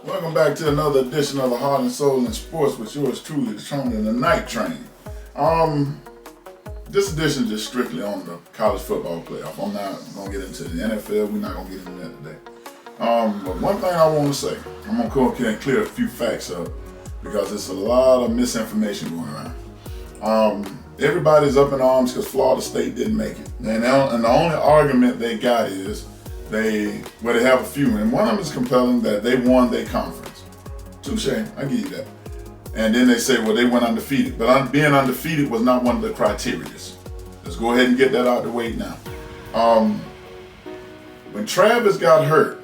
Welcome back to another edition of the Heart and Soul in Sports with yours truly, the Tron and the Night Train. This edition is just strictly on the college football playoff. I'm not going to get into the NFL. We're not going to get into that today. But one thing I want to say, I'm going to go ahead and clear a few facts up because there's a lot of misinformation going around. Everybody's up in arms because Florida State didn't make it. And the only argument they got is they have a few, and one of them is compelling that they won their conference. Touche, I give you that. And then they say, well, they went undefeated. But being undefeated was not one of the criteria. Let's go ahead and get that out of the way now. When Travis got hurt,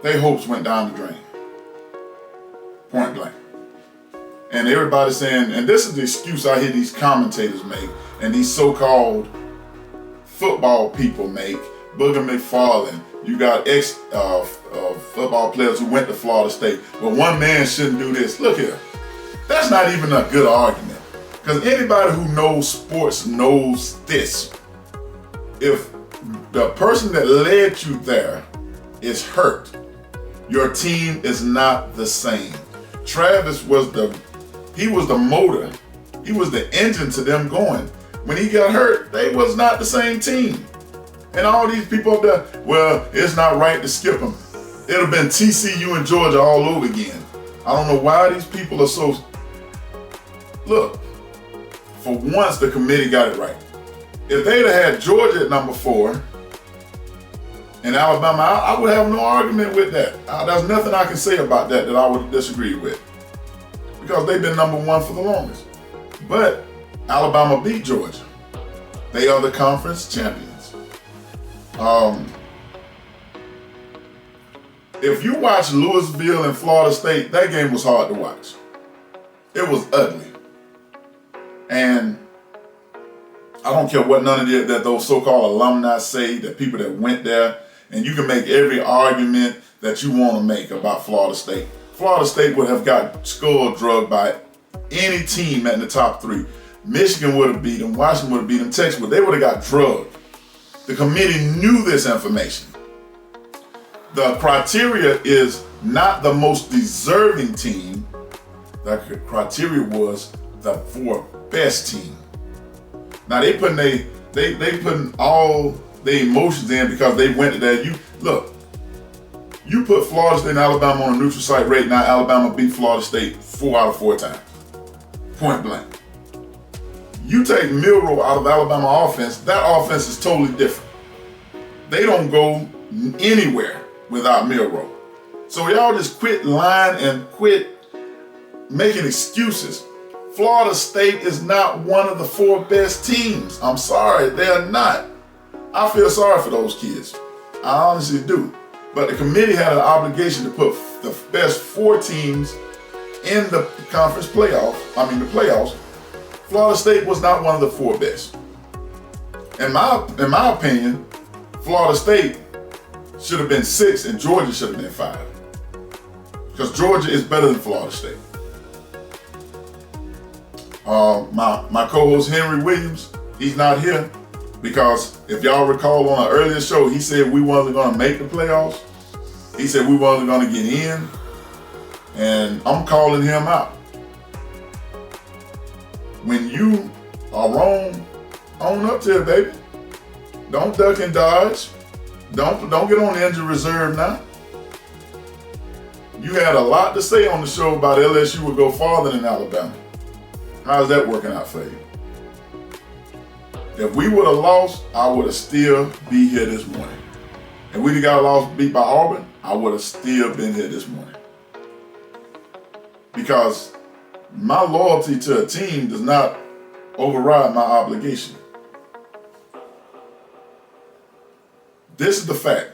their hopes went down the drain. Point blank. And everybody's saying, and this is the excuse I hear these commentators make, and these so-called football people make. Booger McFarland, you got ex-football players who went to Florida State. But one man shouldn't do this. Look here, that's not even a good argument. Because anybody who knows sports knows this. If the person that led you there is hurt, your team is not the same. Travis was the motor. He was the engine to them going. When he got hurt, they was not the same team. And all these people up there, well, it's not right to skip them. It'd have been TCU and Georgia all over again. I don't know why these people are so... Look, for once the committee got it right. If they'd have had Georgia at number 4 and Alabama, I would have no argument with that. There's nothing I can say about that I would disagree with. Because they've been number 1 for the longest. But Alabama beat Georgia. They are the conference champions. If you watch Louisville and Florida State, that game was hard to watch. It was ugly. And I don't care what none of that those so-called alumni say, that people that went there, and you can make every argument that you want to make about Florida State. Florida State would have got skull drugged by any team in the top 3. Michigan would have beat them, Washington would have beat them, Texas they would have got drugged. The committee knew this information. The criteria is not the most deserving team. The criteria was the 4 best team. Now they putting all their emotions in because they went to that. You put Florida State and Alabama on a neutral site right now. Alabama beat Florida State 4 out of 4 times. Point blank. You take Milroe out of Alabama offense, that offense is totally different. They don't go anywhere without Milroe. So y'all just quit lying and quit making excuses. Florida State is not one of the 4 best teams. I'm sorry, they're not. I feel sorry for those kids. I honestly do. But the committee had an obligation to put the best 4 teams in the conference playoffs. The playoffs. Florida State was not one of the 4 best. In my opinion, Florida State should have been 6 and Georgia should have been 5. Because Georgia is better than Florida State. My co-host Henry Williams, he's not here because if y'all recall on an earlier show, he said we wasn't going to make the playoffs. He said we wasn't going to get in. And I'm calling him out. When you are wrong, own up to it, baby. Don't duck and dodge. Don't get on the injury reserve now. You had a lot to say on the show about LSU would go farther than Alabama. How's that working out for you? If we would have lost, I would have still be here this morning. If we'd have got beat by Auburn, I would have still been here this morning. Because my loyalty to a team does not override my obligation. This is the fact.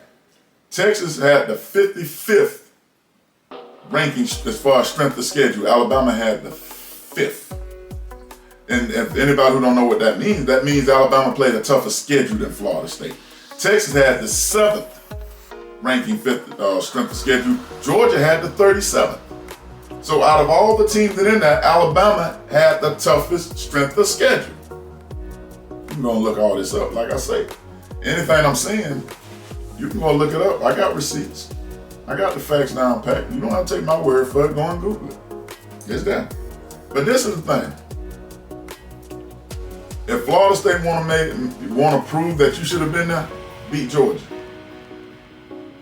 Texas had the 55th ranking as far as strength of schedule. Alabama had the 5th. And if anybody who don't know what that means Alabama played a tougher schedule than Florida State. Texas had the 7th ranking 5th strength of schedule. Georgia had the 37th. So out of all the teams that in there, Alabama had the toughest strength of schedule. I'm gonna look all this up, like I say. Anything I'm saying, you can go look it up. I got receipts. I got the facts down packed. You don't have to take my word for it. Go and Google it. It's there. But this is the thing. If Florida State want to prove that you should have been there, beat Georgia.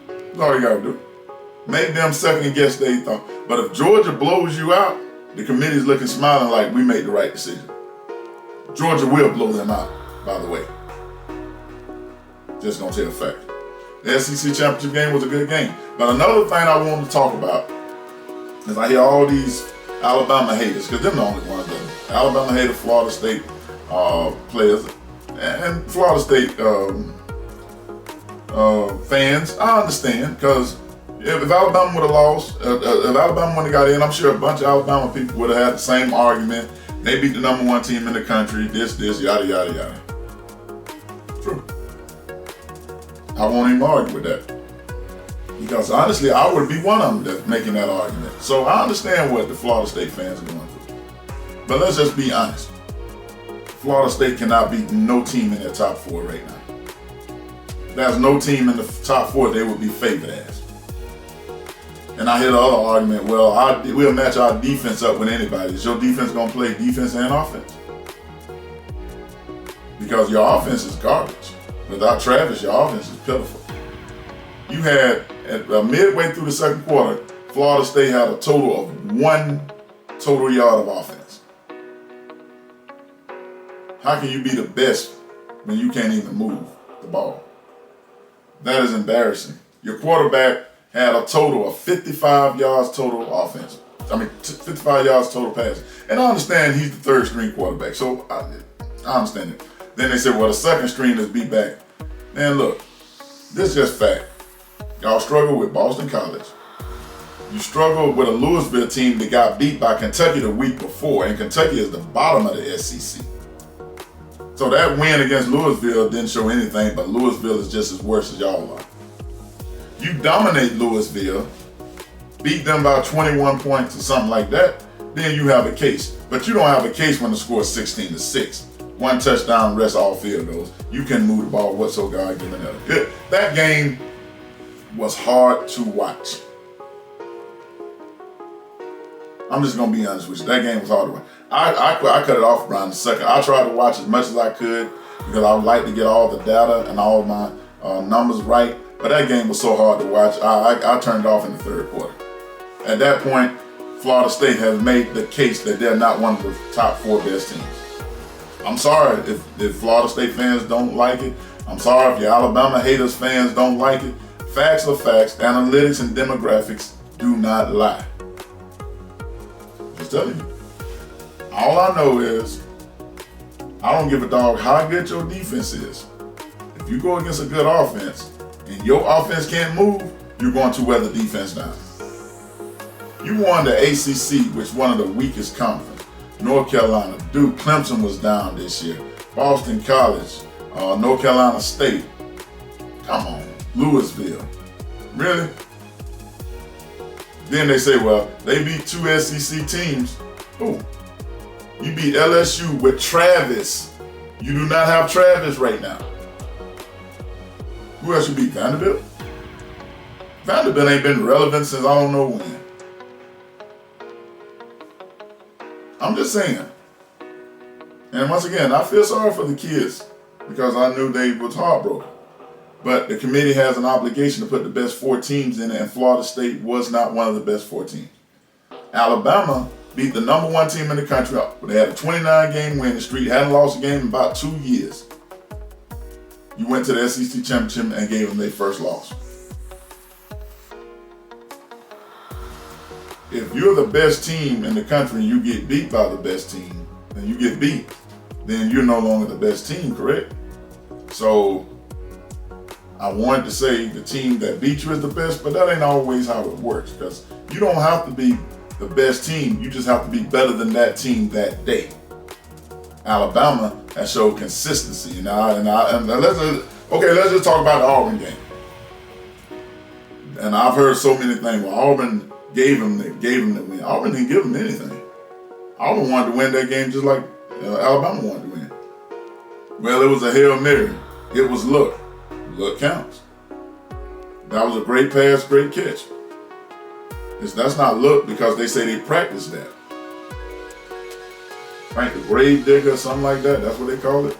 That's all you got to do. Make them second guess they thought. But if Georgia blows you out, the committee's looking smiling like we made the right decision. Georgia will blow them out, by the way. Just gonna tell you a fact. The SEC championship game was a good game. But another thing I wanted to talk about is I hear all these Alabama haters, because they're the only ones that Alabama hater, Florida State players, and Florida State fans. I understand, because if Alabama would have lost, if Alabama would have got in, I'm sure a bunch of Alabama people would have had the same argument. They beat the number one team in the country, this, yada, yada, yada. True. I won't even argue with that. Because honestly, I would be one of them that's making that argument. So I understand what the Florida State fans are going through. But let's just be honest. Florida State cannot beat no team in their top four right now. There's no team in the top four they would be favored as. And I hear the other argument, well, we'll match our defense up with anybody. Is your defense going to play defense and offense? Because your offense is garbage. Without Travis, your offense is pitiful. You had, midway through the second quarter, Florida State had a total of 1 total yard of offense. How can you be the best when you can't even move the ball? That is embarrassing. Your quarterback had a total of 55 yards total offense. 55 yards total passing. And I understand he's the third string quarterback, so I understand it. Then they said, well, the second string is beat back. Man, look, this is just fact. Y'all struggle with Boston College. You struggle with a Louisville team that got beat by Kentucky the week before, and Kentucky is the bottom of the SEC. So that win against Louisville didn't show anything, but Louisville is just as worse as y'all are. You dominate Louisville, beat them by 21 points or something like that, then you have a case. But you don't have a case when the score is 16-6. 1 touchdown, rest all field goals. You can move the ball whatsoever given that. That game was hard to watch. I'm just gonna be honest with you. That game was hard to watch. I cut it off around the second. I tried to watch as much as I could because I would like to get all the data and all my numbers right. But that game was so hard to watch. I turned it off in the third quarter. At that point, Florida State has made the case that they're not one of the top 4 best teams. I'm sorry if Florida State fans don't like it. I'm sorry if your Alabama haters fans don't like it. Facts are facts. Analytics and demographics do not lie. Just telling you. All I know is I don't give a dog how good your defense is. If you go against a good offense and your offense can't move, you're going to wear the defense down. You won the ACC, which is one of the weakest conferences. North Carolina, Duke, Clemson was down this year. Boston College, North Carolina State. Come on, Louisville. Really? Then they say, well, they beat 2 SEC teams. Ooh. You beat LSU with Travis. You do not have Travis right now. Who else you beat? Vanderbilt? Vanderbilt ain't been relevant since I don't know when. I'm just saying. And once again, I feel sorry for the kids because I knew they was heartbroken. But the committee has an obligation to put the best 4 teams in it, and Florida State was not one of the best 4 teams. Alabama beat the number 1 team in the country. They had a 29-game winning streak, hadn't lost a game in about 2 years. You went to the SEC championship and gave them their first loss. If you're the best team in the country and you get beat by the best team, and you get beat, then you're no longer the best team, correct? So I wanted to say the team that beat you is the best, but that ain't always how it works, because you don't have to be the best team. You just have to be better than that team that day. Alabama has showed consistency. Let's just talk about the Auburn game. And I've heard so many things. Well, Auburn gave them the win. Auburn didn't give them anything. Auburn wanted to win that game just like Alabama wanted to win. Well, it was a Hail Mary. It was luck. Luck counts. That was a great pass, great catch. That's not look because they say they practice that. Frank the Grave Digger or something like that. That's what they call it.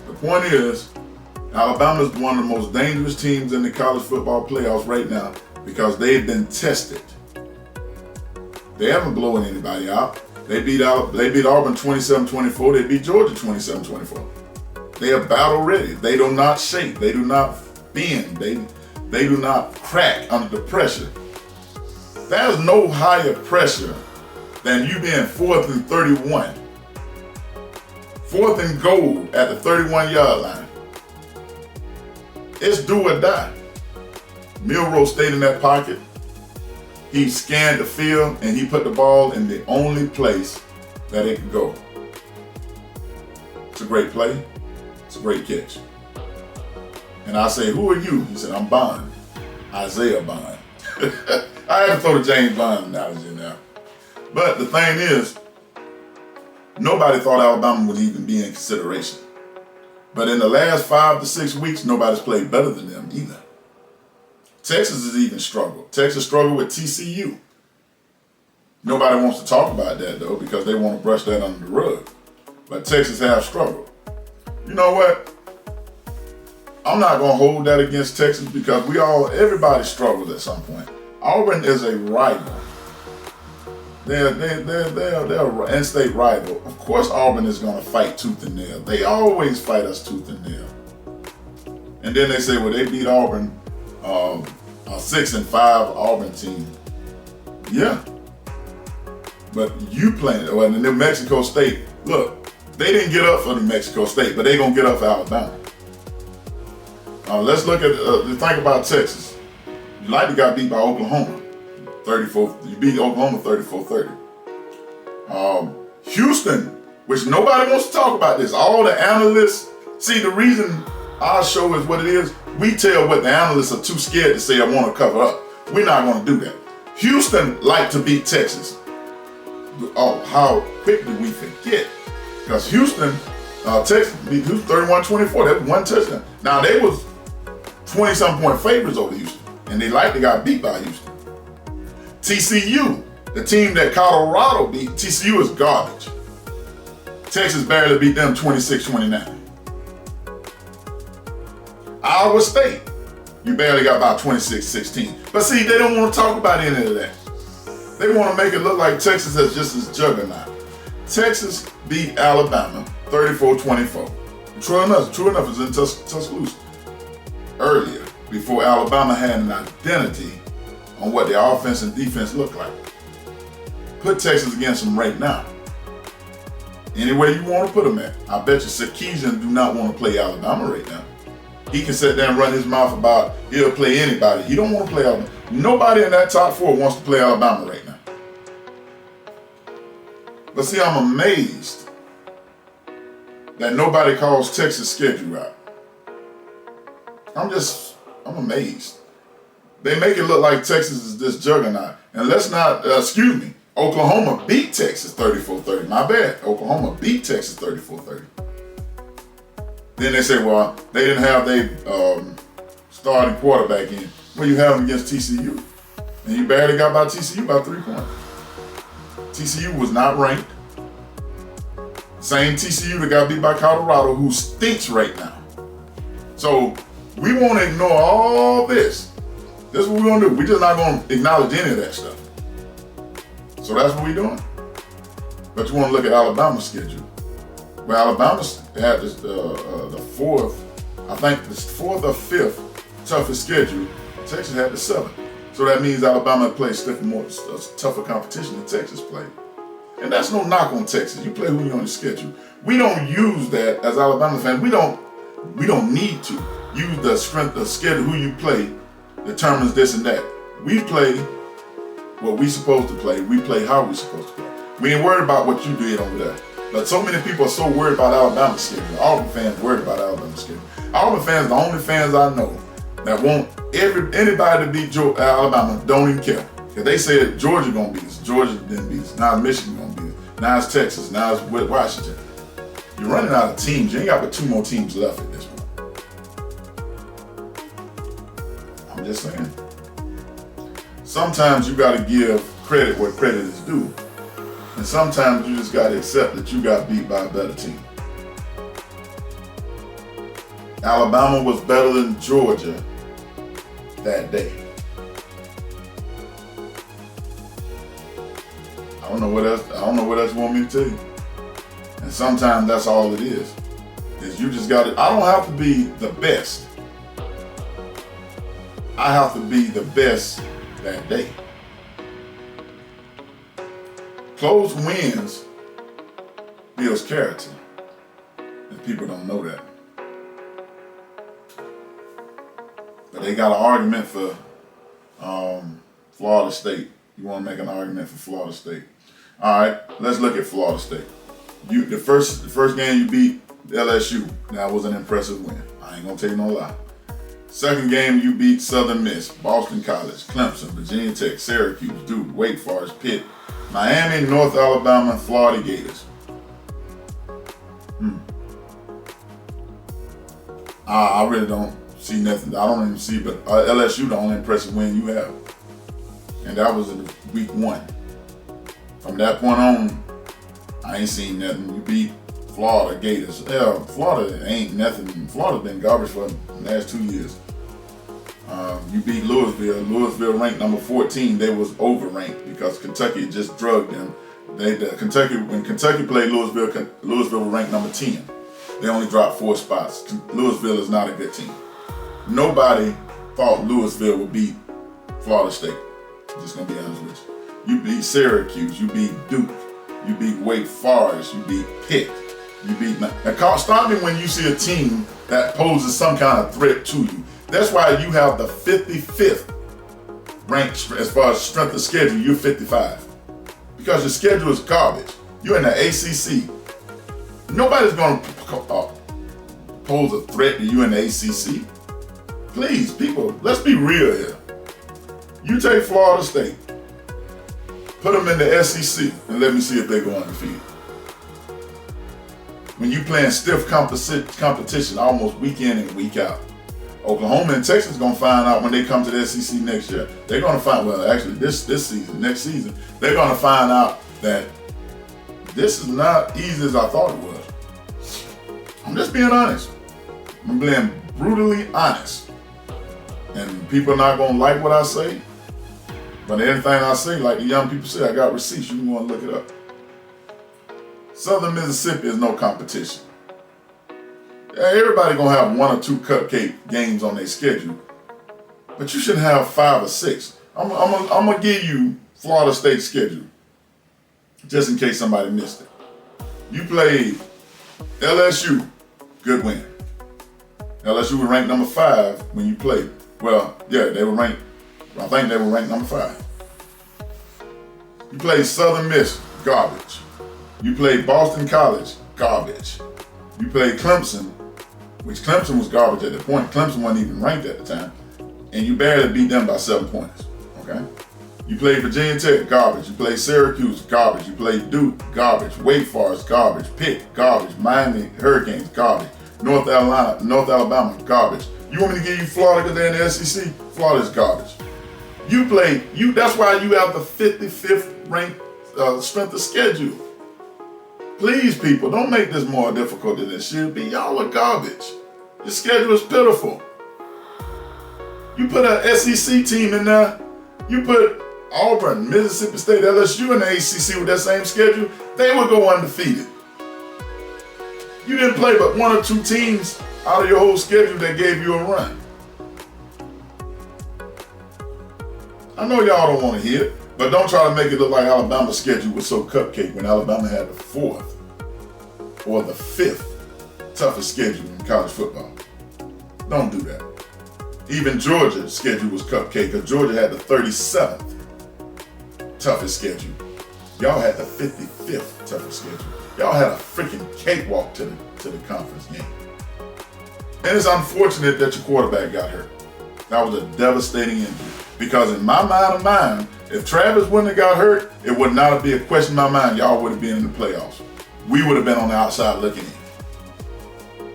The point is, Alabama is one of the most dangerous teams in the college football playoffs right now because they've been tested. They haven't blown anybody out. They beat Auburn 27-24. They beat Georgia 27-24. They are battle ready. They do not shake. They do not bend. They do not crack under the pressure. There's no higher pressure than you being 4th and 31. 4th and goal at the 31-yard line. It's do or die. Milroe stayed in that pocket. He scanned the field and he put the ball in the only place that it could go. It's a great play. It's a great catch. And I say, who are you? He said, I'm Bond. Isaiah Bond. I had to throw the James Bond analogy in there. But the thing is, nobody thought Alabama would even be in consideration. But in the last 5 to 6 weeks, nobody's played better than them either. Texas has even struggled. Texas struggled with TCU. Nobody wants to talk about that though because they want to brush that under the rug. But Texas has struggled. You know what? I'm not going to hold that against Texas because everybody struggles at some point. Auburn is a rival. They're an in-state rival. Of course Auburn is going to fight tooth and nail. They always fight us tooth and nail. And then they say, well, they beat Auburn, a 6-5 Auburn team. Yeah. But you playing, in the New Mexico State, look, they didn't get up for New Mexico State, but they're going to get up for Alabama. Let's look at, think about Texas. You likely got beat by Oklahoma. You beat Oklahoma 34-30. Houston, which nobody wants to talk about this. All the analysts, see the reason our show is what it is, we tell what the analysts are too scared to say I want to cover up. We're not going to do that. Houston liked to beat Texas. Oh, how quick did we forget? Because Texas beat Houston 31-24. That was one touchdown. Now they was 20-some point favorites over Houston, and they likely got beat by Houston. TCU, the team that Colorado beat, TCU is garbage. Texas barely beat them 26-29. Iowa State, you barely got about 26-16. But see, they don't want to talk about any of that. They want to make it look like Texas is just as juggernaut. Texas beat Alabama 34-24. True enough, it's in Tuscaloosa. Earlier, before Alabama had an identity on what their offense and defense looked like. Put Texas against them right now. Any way you want to put them at. I bet you Sarkisian do not want to play Alabama right now. He can sit there and run his mouth about he'll play anybody. He don't want to play Alabama. Nobody in that top 4 wants to play Alabama right now. But see, I'm amazed that nobody calls Texas schedule out. I'm amazed. They make it look like Texas is this juggernaut. And let's not, Oklahoma beat Texas 34-30. My bad. Oklahoma beat Texas 34-30. Then they say, well, they didn't have their starting quarterback in. Well, you have them against TCU. And you barely got by TCU by 3 points. TCU was not ranked. Same TCU that got beat by Colorado, who stinks right now. So we won't ignore all this. This is what we're going to do. We're just not going to acknowledge any of that stuff. So that's what we're doing. But you want to look at Alabama's schedule. Well, Alabama had the 4th, I think the 4th or 5th toughest schedule. Texas had the 7th. So that means Alabama plays tougher competition than Texas played. And that's no knock on Texas. You play who you're on the schedule. We don't use that as Alabama fans. We don't need to use the strength of schedule. Who you play determines this and that. We play what we supposed to play. We play how we supposed to play. We ain't worried about what you did over there. But so many people are so worried about Alabama's schedule. Auburn fans worried about Alabama's schedule. Auburn fans, the only fans I know that want anybody to beat Alabama, don't even care. If they said Georgia gonna beat us, Georgia didn't beat us. Now it's Michigan gonna beat us. Now it's Texas. Now it's Washington. You're running out of teams. You ain't got but 2 more teams left at this point. I'm just saying. sometimes you got to give credit where credit is due. And sometimes you just got to accept that you got beat by a better team. Alabama was better than Georgia that day. I don't know what else you want me to tell you. And sometimes that's all it is you just got to, I don't have to be the best. I have to be the best that day. Close wins builds character. And people don't know that. But they got an argument for Florida State. You want to make an argument for Florida State. All right, let's look at Florida State. The first game you beat LSU. That was an impressive win. I ain't gonna tell you no lie. Second game you beat Southern Miss, Boston College, Clemson, Virginia Tech, Syracuse, Duke, Wake Forest, Pitt, Miami, North Alabama, Florida Gators. I really don't see nothing. I don't even see, but LSU the only impressive win you have, and that was in week 1. From that point on, I ain't seen nothing. You beat Florida Gators. Yeah, Florida ain't nothing. Florida's been garbage for the last 2 years. You beat Louisville. Louisville ranked number 14. They was overranked because Kentucky just drugged them. When Kentucky played Louisville, Louisville was ranked number 10. They only dropped 4 spots. Louisville is not a good team. Nobody thought Louisville would beat Florida State. I'm just gonna be honest with you. You beat Syracuse. You beat Duke. You beat Wake Forest. You beat Pitt. You beat. Now, stop me when you see a team that poses some kind of threat to you. That's why you have the 55th ranked as far as strength of schedule. You're 55 because your schedule is garbage. You're in the ACC. Nobody's going to pose a threat to you in the ACC. Please, people, let's be real here. You take Florida State, put them in the SEC, and let me see if they go undefeated. When you playing stiff competition almost week in and week out. Oklahoma and Texas gonna find out when they come to the SEC next year. They're gonna find, well, actually this season, next season, they're gonna find out that this is not easy as I thought it was. I'm just being honest. I'm being brutally honest. And people are not gonna like what I say, but anything I say, like the young people say, I got receipts. You can go and look it up. Southern Mississippi is no competition. Everybody gonna have 1 or 2 cupcake games on their schedule, but you should have 5 or 6. I'm gonna give you Florida State's schedule, just in case somebody missed it. You played LSU, good win. LSU was ranked number 5 when you played. Well, yeah, they were ranked. I think they were ranked number 5. You played Southern Miss, garbage. You played Boston College, garbage. You played Clemson, which Clemson was garbage at the point. Clemson wasn't even ranked at the time. And you barely beat them by 7 points, okay? You played Virginia Tech, garbage. You played Syracuse, garbage. You played Duke, garbage. Wake Forest, garbage. Pitt, garbage. Miami Hurricanes, garbage. North Alabama, garbage. You want me to give you Florida because they're in the SEC? Florida's garbage. That's why you have the 55th ranked strength of schedule. Please, people, don't make this more difficult than it should be. Y'all are garbage. Your schedule is pitiful. You put an SEC team in there. You put Auburn, Mississippi State, LSU in the ACC with that same schedule. They would go undefeated. You didn't play but 1 or 2 teams out of your whole schedule that gave you a run. I know y'all don't want to hear it, but don't try to make it look like Alabama's schedule was so cupcake when Alabama had the 4th or the 5th toughest schedule in college football. Don't do that. Even Georgia's schedule was cupcake because Georgia had the 37th toughest schedule. Y'all had the 55th toughest schedule. Y'all had a freaking cakewalk to the conference game. And it's unfortunate that your quarterback got hurt. That was a devastating injury. Because in my mind, if Travis wouldn't have got hurt, it would not be a question in my mind. Y'all would have been in the playoffs. We would have been on the outside looking in.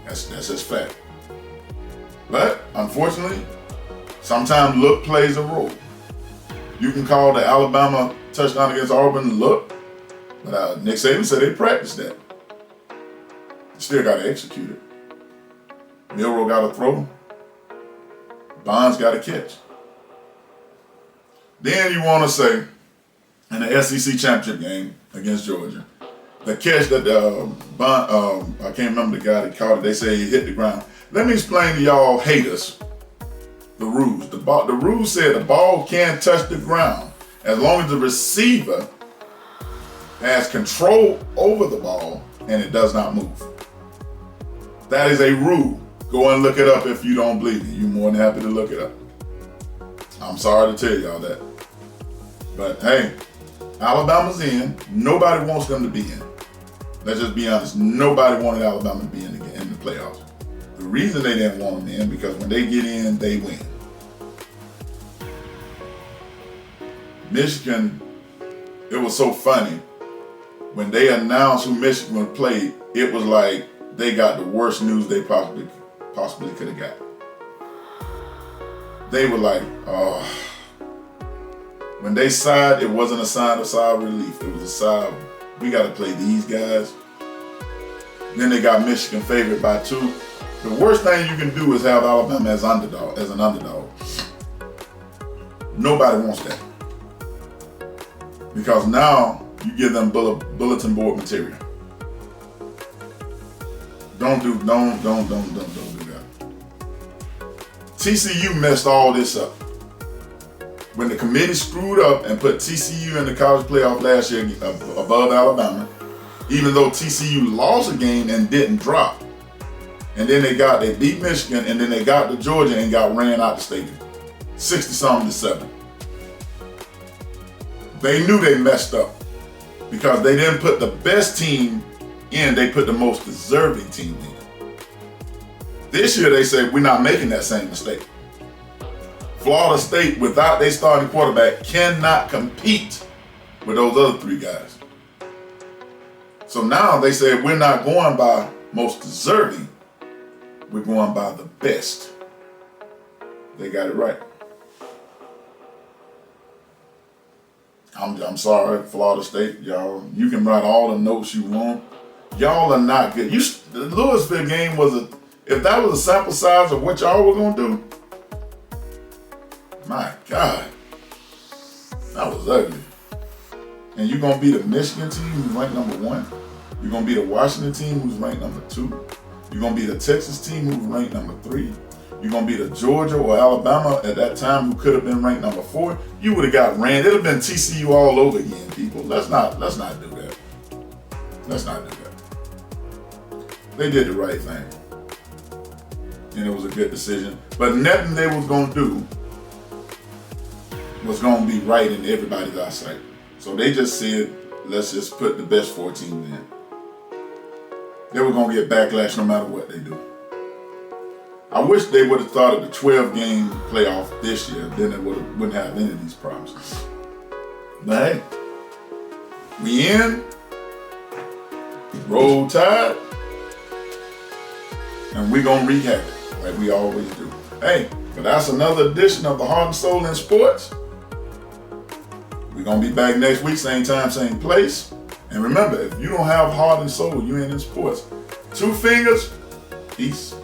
That's just fact. But unfortunately, sometimes luck plays a role. You can call the Alabama touchdown against Auburn look, but Nick Saban said they practiced that. You still got to execute it. Milroe got to throw. Bonds got to catch. Then you want to say, in the SEC championship game against Georgia, the catch that I can't remember the guy that caught it, they say he hit the ground. Let me explain to y'all haters the rules. The rules said the ball can't touch the ground as long as the receiver has control over the ball and it does not move. That is a rule. Go and look it up if you don't believe me. You're more than happy to look it up. I'm sorry to tell y'all that. But hey, Alabama's in. Nobody wants them to be in. Let's just be honest. Nobody wanted Alabama to be in the playoffs. The reason they didn't want them in because when they get in, they win. Michigan, it was so funny. When they announced who Michigan played, it was like they got the worst news they possibly could have got. They were like, oh. When they sighed, it wasn't a sign of sigh of relief. It was a sigh of, we got to play these guys. Then they got Michigan favored by 2. The worst thing you can do is have Alabama as an underdog. Nobody wants that. Because now you give them bulletin board material. Don't do that. TCU messed all this up. When the committee screwed up and put TCU in the college playoff last year above Alabama, even though TCU lost a game and didn't drop. And then they beat Michigan, and then they got to Georgia and got ran out the stadium. 60-something to 7. They knew they messed up because they didn't put the best team in, they put the most deserving team in. This year they said, we're not making that same mistake. Florida State, without their starting quarterback, cannot compete with those other 3 guys. So now they said, we're not going by most deserving, we're going by the best. They got it right. I'm sorry, Florida State, y'all. You can write all the notes you want. Y'all are not good. The Louisville game if that was a sample size of what y'all were gonna do, my God, that was ugly. And you're gonna beat a Michigan team who's ranked number 1. You're gonna beat a Washington team who's ranked number 2. You're gonna beat a Texas team who's ranked number 3. You're gonna beat a Georgia or Alabama at that time who could have been ranked number 4. You would have got ran. It'd have been TCU all over again, people. Let's not do that. Let's not do that. They did the right thing. And it was a good decision. But nothing they was gonna do was gonna be right in everybody's eyesight. So they just said, let's just put the best 4 teams in. They were gonna get backlash no matter what they do. I wish they would have started the 12-game playoff this year. Then they wouldn't have any of these problems. But hey, we in. Roll Tide. And we gonna wreak havoc like we always do. Hey, but that's another edition of the Heart and Soul in Sports. We're gonna be back next week, same time, same place. And remember, if you don't have heart and soul, you ain't in sports. 2 fingers, peace.